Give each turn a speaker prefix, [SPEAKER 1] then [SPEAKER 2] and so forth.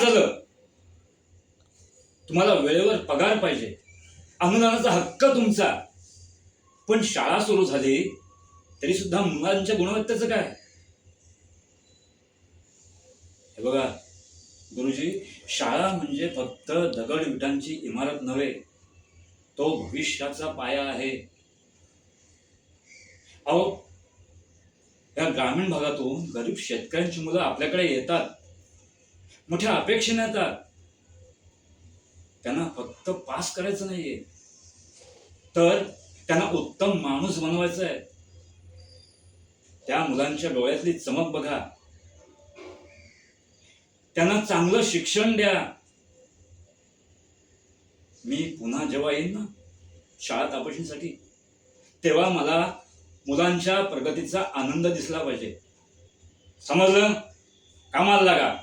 [SPEAKER 1] झालं. तुम्हाला वेळेवर पगार पाहिजे, अनुदानाचा हक्क तुमचा. पण शाळा सुरू झाली तरी सुद्धा मुलांच्या गुणवत्तेचं काय? हे बघा गुरुजी, शाळा म्हणजे फक्त दगड विटांची इमारत नव्हे, तो भविष्याचा पाया आहे. अहो, या ग्रामीण भागातून गरीब शेतकऱ्यांची मुलं आपल्याकडे येतात, मोठ्या अपेक्षेने येतात. त्यांना फक्त पास करायचं नाहीये, तर त्यांना उत्तम माणूस बनवायचं आहे. त्या मुलांच्या डोळ्यातली चमक बघा, त्यांना चांगलं शिक्षण द्या. मी पुन्हा जेव्हा येईन ना शाळा तपासणीसाठी, तेव्हा मला मुलांच्या प्रगतीचा आनंद दिसला पाहिजे. समजलं? कामाला लागा.